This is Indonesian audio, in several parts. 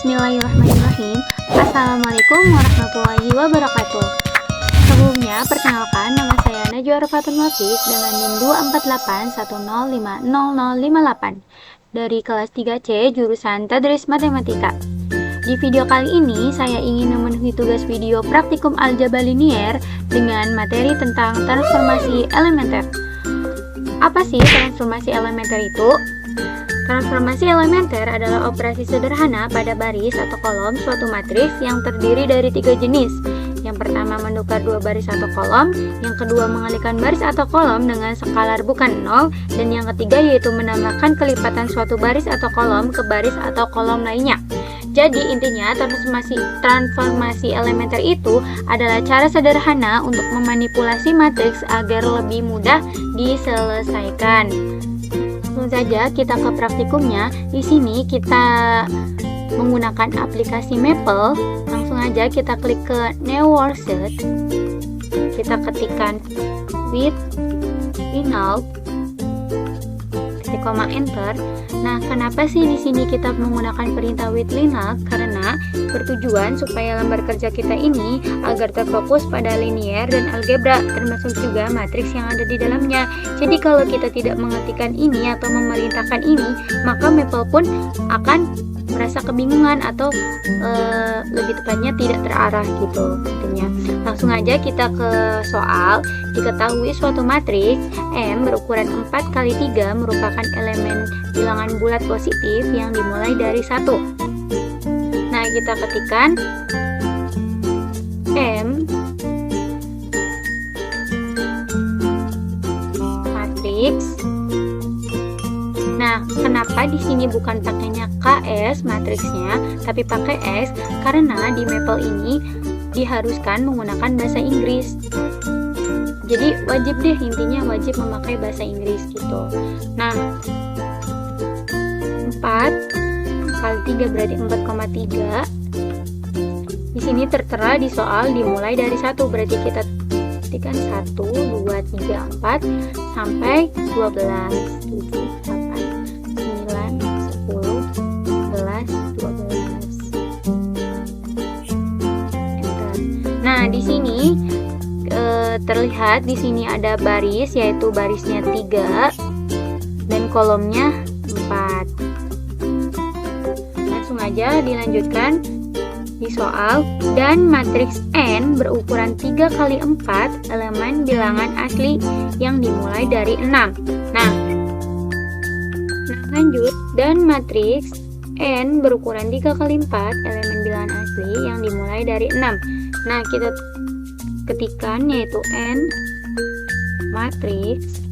Bismillahirrahmanirrahim. Assalamualaikum warahmatullahi wabarakatuh. Sebelumnya, perkenalkan nama saya Najwa Rafatul Mafik dengan NIM 24810500058 dari kelas 3C jurusan Tadris Matematika. Di video kali ini, saya ingin memenuhi tugas video praktikum aljabar linier dengan materi tentang transformasi elementer. Apa sih transformasi elementer itu? Transformasi elementer adalah operasi sederhana pada baris atau kolom suatu matriks yang terdiri dari 3 jenis. Yang pertama menukar 2 baris atau kolom, yang kedua mengalihkan baris atau kolom dengan skalar bukan 0, dan yang ketiga yaitu menambahkan kelipatan suatu baris atau kolom ke baris atau kolom lainnya. Jadi intinya transformasi elementer itu adalah cara sederhana untuk memanipulasi matriks agar lebih mudah diselesaikan. Langsung saja kita ke praktikumnya. Di sini kita menggunakan aplikasi Maple. Langsung aja kita klik ke New Worksheet. Kita ketikkan with Linux, koma enter. Nah, kenapa sih di sini kita menggunakan perintah with Linux? Karena bertujuan supaya lembar kerja kita ini agar terfokus pada linier dan algebra, termasuk juga matriks yang ada di dalamnya. Jadi kalau kita tidak mengetikkan ini atau memerintahkan ini, maka Maple pun akan merasa kebingungan atau lebih tepatnya tidak terarah gitu intinya. Langsung aja kita ke soal. Diketahui suatu matriks M berukuran 4 kali 3 merupakan elemen bilangan bulat positif yang dimulai dari 1. Nah, kita ketikkan M matriks. Nah, kenapa di sini bukan pakainya KS matriksnya, tapi pakai S? Karena di Maple ini diharuskan menggunakan bahasa Inggris. Jadi wajib deh, intinya wajib memakai bahasa Inggris gitu. Nah, 4 kali 3 berarti 4,3. Di sini tertera di soal dimulai dari 1, berarti kita ketikkan 1, 2, 3, 4 sampai 12, 7, 8, 9, 10, 11, 12. Enter. Nah, di sini terlihat di sini ada baris, yaitu barisnya 3 dan kolomnya 4. Langsung aja dilanjutkan di soal. Dan matriks N berukuran 3 kali 4 elemen bilangan asli yang dimulai dari 6. Nah, lanjut. Dan matriks N berukuran 3 kali 4 elemen bilangan asli yang dimulai dari 6. Nah, kita ketikkan yaitu N matriks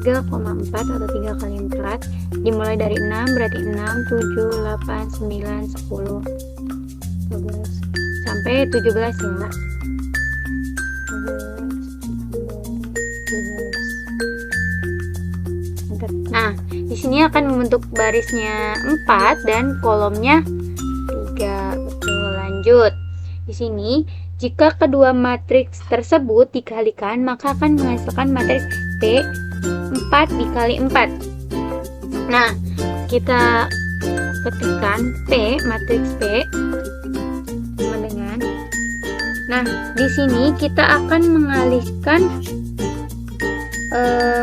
3,4 atau 3 kali 4 dimulai dari 6, berarti 6, 7, 8, 9, 10, 12 sampai 17 ya. 12. Nah, di sini akan membentuk barisnya 4 dan kolomnya 3. Lanjut. Di sini, jika kedua matriks tersebut dikalikan, maka akan menghasilkan matriks P 4 dikali 4. Nah, kita ketikkan P, matriks P sama dengan. Nah, di sini kita akan mengalihkan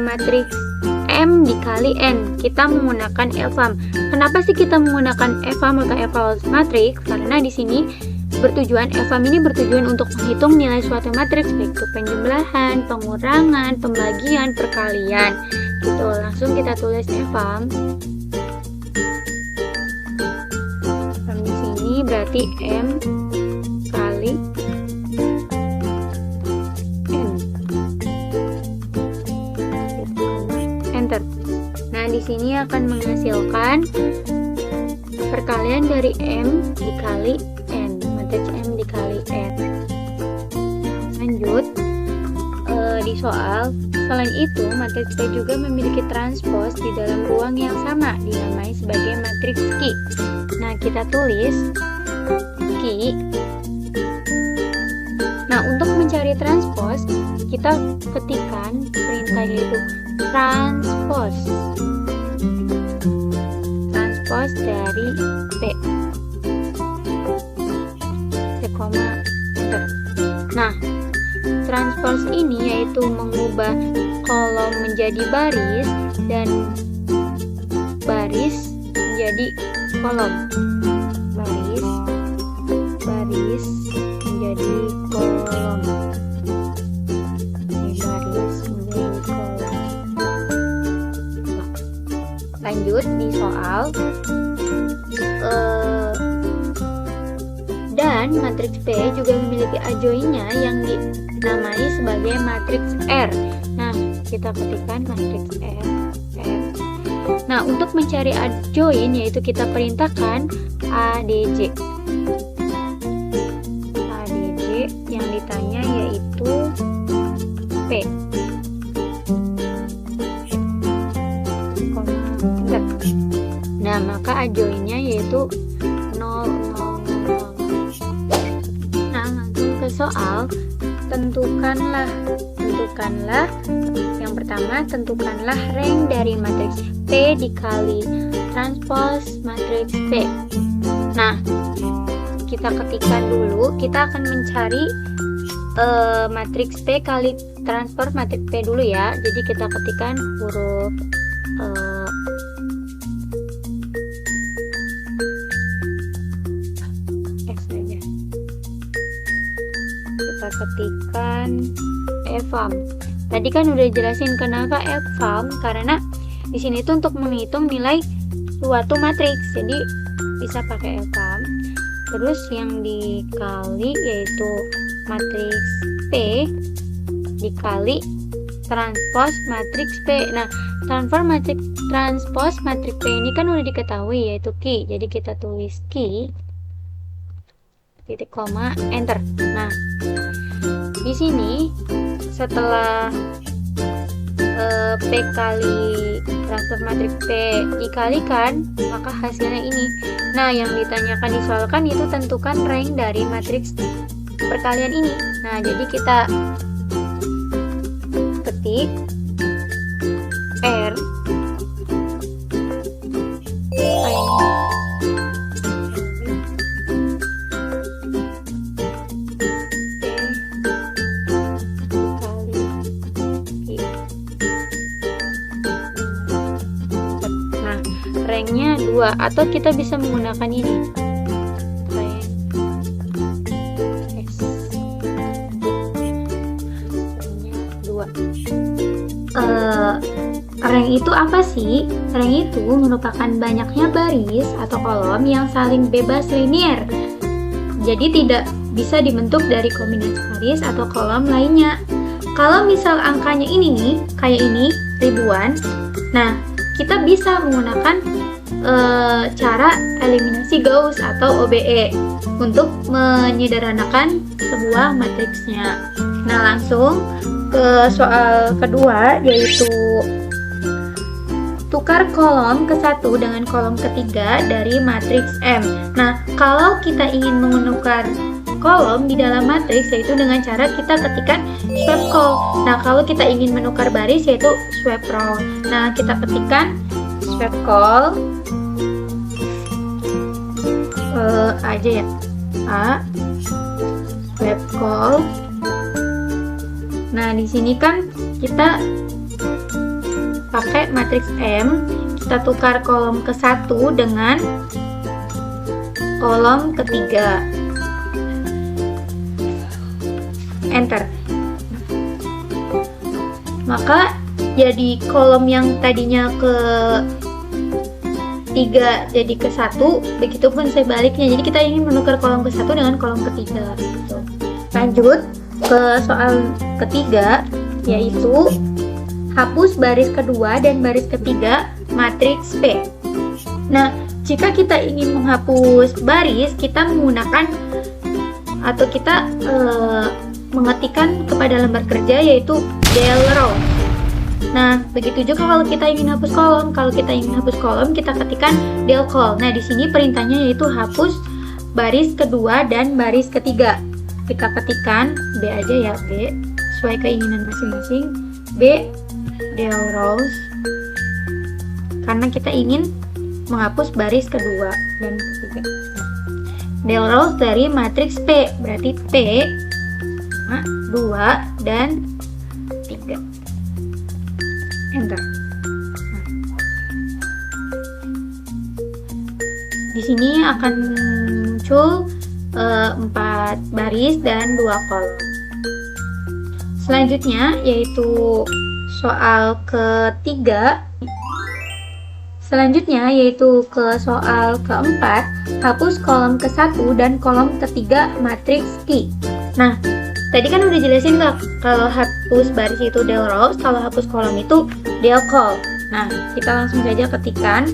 matriks M dikali N. Kita menggunakan EVAM. Kenapa sih kita menggunakan EVAM atau evaluasi matriks? Karena di sini EVAM ini bertujuan untuk menghitung nilai suatu matriks, baik itu penjumlahan, pengurangan, pembagian, perkalian. Gitu. Langsung kita tulis EVAM. Di sini berarti M kali N. Enter. Nah, di sini akan menghasilkan perkalian dari M dikali N, matriks M dikali N. Lanjut di soal. Selain itu, matriks P juga memiliki transpos di dalam ruang yang sama, dinamai sebagai matriks Q. Nah, kita tulis Q. Nah, untuk mencari transpos, kita ketikkan perintah yaitu transpos. transpose dari P. Koma, enter. Nah, transpose ini yaitu mengubah kolom menjadi baris dan baris menjadi kolom. Baris menjadi kolom. Ini baris menjadi kolom. Lanjut di soal. Dan matriks P juga memiliki adjoinnya yang dinamai sebagai matriks R. Nah, kita ketikkan matriks R. Nah, untuk mencari adjoin yaitu kita perintahkan ADJ. ADJ yang ditanya yaitu P. Nah, maka adjoinnya yaitu 0, 0, 0. Nah, langsung ke soal. Tentukanlah. Yang pertama, tentukanlah rank dari matriks P dikali transpose matriks P. Nah, kita ketikkan dulu. Kita akan mencari matriks P kali transpose matriks P dulu ya. Jadi kita ketikkan huruf X aja. Kita ketikkan EVAM. Tadi kan udah jelasin kenapa EVAM, karena di sini tuh untuk menghitung nilai suatu matriks. Jadi bisa pakai EVAM. Terus yang dikali yaitu matriks P dikali transpose matriks P. Nah, transpose matriks P ini kan udah diketahui yaitu Q. Jadi kita tulis Q titik koma enter. Nah, di sini setelah P kali transpose matriks P dikalikan, maka hasilnya ini. Nah, yang ditanyakan disoalkan itu tentukan rank dari matriks perkalian ini. Nah, jadi kita ketik R ranknya 2, atau kita bisa menggunakan ini rank S, ranknya 2. Rank itu apa sih? Rank itu merupakan banyaknya baris atau kolom yang saling bebas linier, jadi tidak bisa dibentuk dari kombinasi baris atau kolom lainnya. Kalau misal angkanya ini nih, kayak ini, ribuan, nah kita bisa menggunakan cara eliminasi Gauss atau OBE untuk menyederhanakan sebuah matriksnya. Nah, langsung ke soal kedua, yaitu tukar kolom ke-1 dengan kolom ketiga dari matriks M. Nah, kalau kita ingin menukar kolom di dalam matriks yaitu dengan cara kita ketikkan swap call. Nah, kalau kita ingin menukar baris yaitu swap row. Nah, kita ketikkan swap call aja ya, swap call. Nah, di sini kan kita pakai matriks M, kita tukar kolom ke-1 dengan kolom ketiga. Enter. Maka jadi kolom yang tadinya ke 3 jadi ke 1, begitupun sebaliknya. Jadi kita ingin menukar kolom ke 1 dengan kolom ketiga gitu. Lanjut ke soal ketiga, yaitu hapus baris kedua dan baris ketiga matriks P. Nah, jika kita ingin menghapus baris, kita menggunakan atau kita mengetikkan kepada lembar kerja yaitu del row. Nah, begitu juga kalau kita ingin hapus kolom. Kalau kita ingin hapus kolom, kita ketikkan del call. Nah, di sini perintahnya yaitu hapus baris kedua dan baris ketiga. Kita ketikkan B aja ya, B sesuai keinginan masing-masing. B del rows, karena kita ingin menghapus baris kedua dan ketiga. Del rows dari matriks P, berarti P, 2, dan 3. Enter. Di sini akan muncul 4 baris dan 2 kolom. Selanjutnya yaitu soal ketiga. Selanjutnya yaitu ke soal keempat, hapus kolom ke-1 dan kolom ketiga matriks Q. Nah, tadi kan udah jelasin nggak kalau hapus baris itu del rows, kalau hapus kolom itu del col. Nah, kita langsung saja ketikkan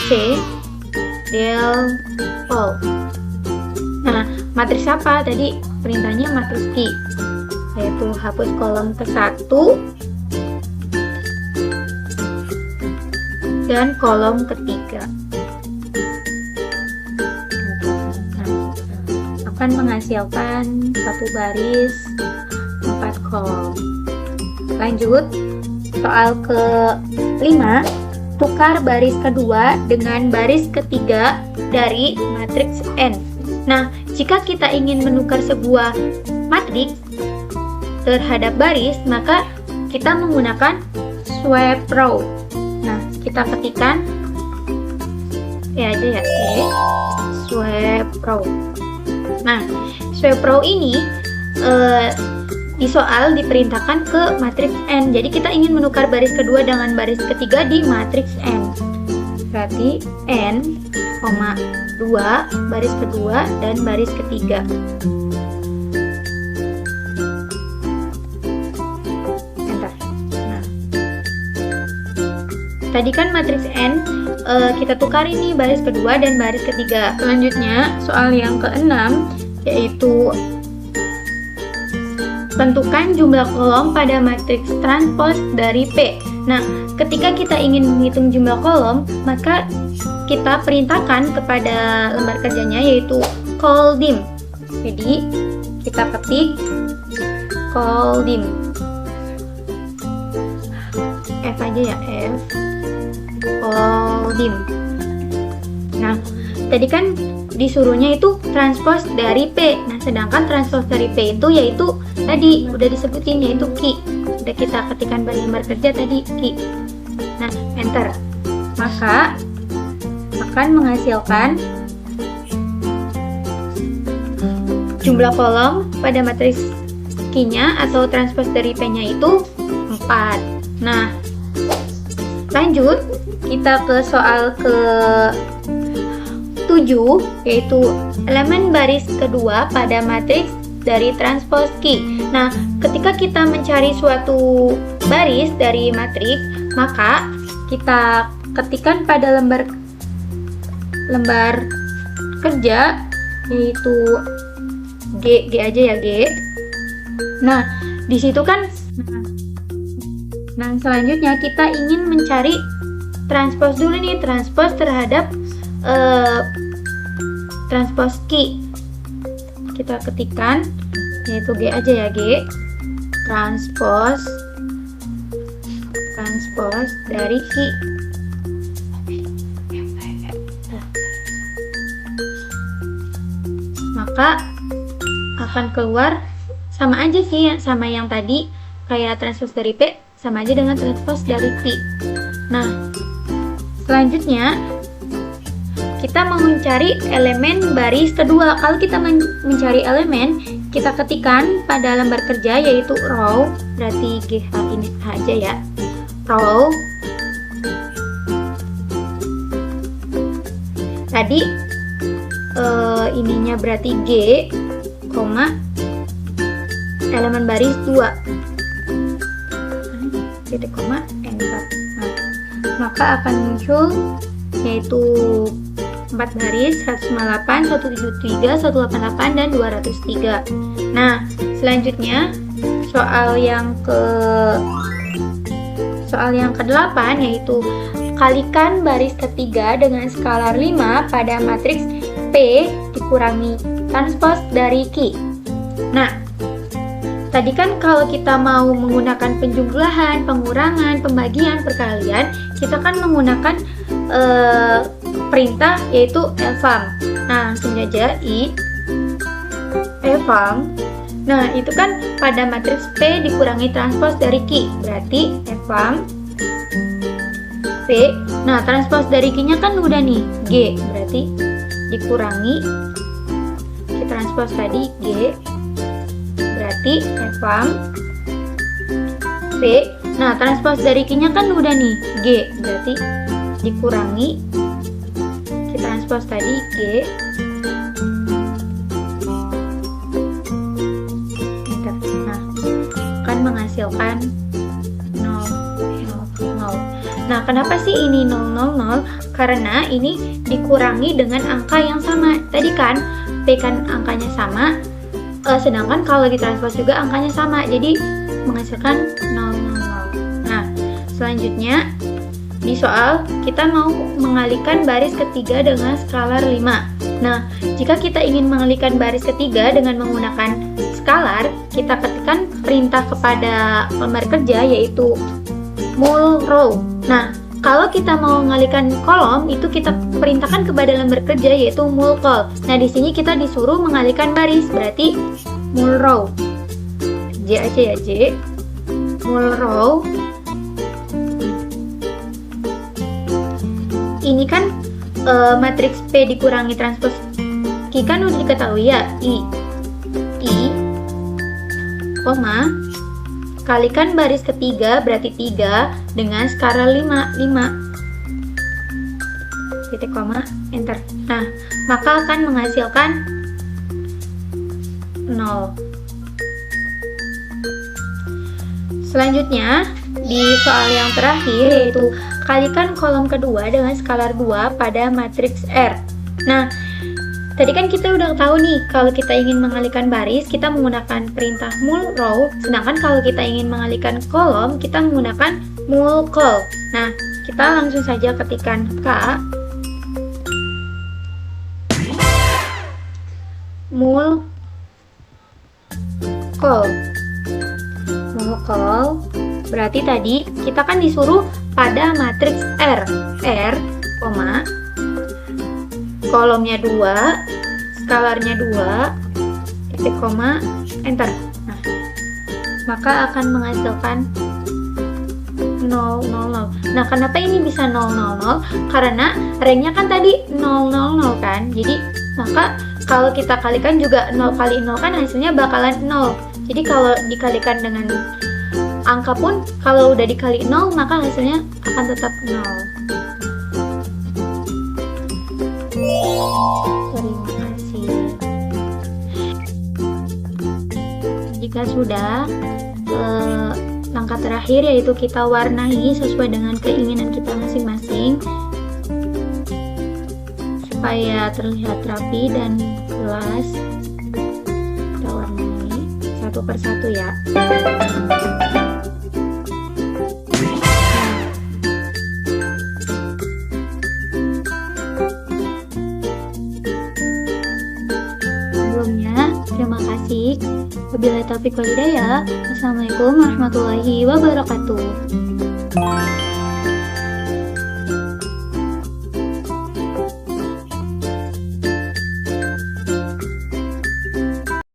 C del col. Nah, matriks apa? Tadi perintahnya matriks Q, yaitu hapus kolom ke-1 dan kolom ketiga. Akan menghasilkan 1 baris 4 kolom. Lanjut, soal ke-5, tukar baris kedua dengan baris ketiga dari matriks N. Nah, jika kita ingin menukar sebuah matriks terhadap baris, maka kita menggunakan swap row. Nah, kita ketikkan swap row. Nah, swap row ini di soal diperintahkan ke matriks N. Jadi kita ingin menukar baris kedua dengan baris ketiga di matriks N. Berarti N, 2, baris kedua dan baris ketiga. Tadi kan matriks N kita tukar ini baris kedua dan baris ketiga. Selanjutnya soal yang ke-6 yaitu tentukan jumlah kolom pada matriks transpose dari P. Nah, ketika kita ingin menghitung jumlah kolom, maka kita perintahkan kepada lembar kerjanya yaitu call dim. Jadi kita ketik call dim. F aja ya, F. Dim. Nah, tadi kan disuruhnya itu transpose dari P. Nah, sedangkan transpose dari P itu yaitu tadi udah disebutin yaitu Q. Udah kita ketikkan pada lembar kerja tadi Q. Nah, enter. Maka akan menghasilkan jumlah kolom pada matriks Q-nya atau transpose dari P-nya itu 4. Nah, lanjut kita ke soal ke-7 yaitu elemen baris kedua pada matriks dari transpose Q. Nah, ketika kita mencari suatu baris dari matriks, maka kita ketikkan pada lembar kerja yaitu G aja ya, G. Nah, di situ kan selanjutnya kita ingin mencari transpose dulu nih, transpose terhadap transpose Q. Kita ketikkan yaitu G aja ya, G. Transpose dari Q. Maka akan keluar sama aja sih sama yang tadi, kayak transpose dari P sama aja dengan transpose dari Q. Nah, selanjutnya kita mau mencari elemen baris kedua. Kalau kita mencari elemen, kita ketikkan pada lembar kerja yaitu row, berarti GH ini aja ya, row. Tadi ininya berarti G, elemen baris 2, titik koma, enter. Nah, maka akan muncul yaitu 4 baris, 158, 173, 188, dan 203. Nah, selanjutnya soal yang ke-8 yaitu kalikan baris ketiga dengan skalar 5 pada matriks P dikurangi transpose dari Q. Nah, tadi kan kalau kita mau menggunakan penjumlahan, pengurangan, pembagian, perkalian, kita kan menggunakan perintah yaitu eval. Nah, langsung saja I eval. Nah, itu kan pada matriks P dikurangi transpose dari Q. Berarti eval P. Nah, transpose dari Q-nya kan udah nih, G. Berarti dikurangi Q transpose tadi G. Berarti eval P. Nah, transpose dari Q-nya kan udah nih, G. Berarti dikurangi Q transpose tadi G. Nah, akan menghasilkan 0, 0, 0. Nah, kenapa sih ini 0, 0, 0? Karena ini dikurangi dengan angka yang sama. Tadi kan P kan angkanya sama, sedangkan kalau ditranspose juga angkanya sama. Jadi menghasilkan 0, 0, 0. Nah, selanjutnya di soal kita mau mengalihkan baris ketiga dengan skalar 5. Nah, jika kita ingin mengalihkan baris ketiga dengan menggunakan skalar, kita ketikkan perintah kepada lembar kerja yaitu mul row. Nah, kalau kita mau mengalihkan kolom, itu kita perintahkan kepada lembar kerja yaitu mul col. Nah, di sini kita disuruh mengalihkan baris, berarti mul row. J aja ya, J. Mul row. Ini kan matriks P dikurangi transpose Q kan udah diketahui ya, I, koma, kalikan baris ketiga berarti 3 dengan skala 5, 5. Titik koma, enter. Nah, maka akan menghasilkan 0. Selanjutnya, di soal yang terakhir yaitu kalikan kolom kedua dengan skalar 2 pada matriks R. Nah, tadi kan kita udah tahu nih, kalau kita ingin mengalihkan baris, kita menggunakan perintah mul row, sedangkan kalau kita ingin mengalihkan kolom, kita menggunakan mul col. Nah, kita langsung saja ketikkan K mul col. Mul col berarti tadi kita kan disuruh pada matriks R, koma, kolomnya 2, skalarnya 2, titik koma, enter. Nah, maka akan menghasilkan 0, 0, 0. Nah, kenapa ini bisa 0, 0, 0? Karena range-nya kan tadi 0, 0, 0 kan. Jadi, maka kalau kita kalikan juga 0 kali 0 kan hasilnya bakalan 0. Jadi, kalau dikalikan dengan angka pun, kalau udah dikali 0, maka hasilnya akan tetap 0. Terima kasih. Jika sudah, langkah terakhir yaitu kita warnai sesuai dengan keinginan kita masing-masing supaya terlihat rapi dan jelas. Kita warnai satu persatu ya. Terima kasih. Wabillahi taufiq wal hidayah. Wassalamualaikum warahmatullahi wabarakatuh.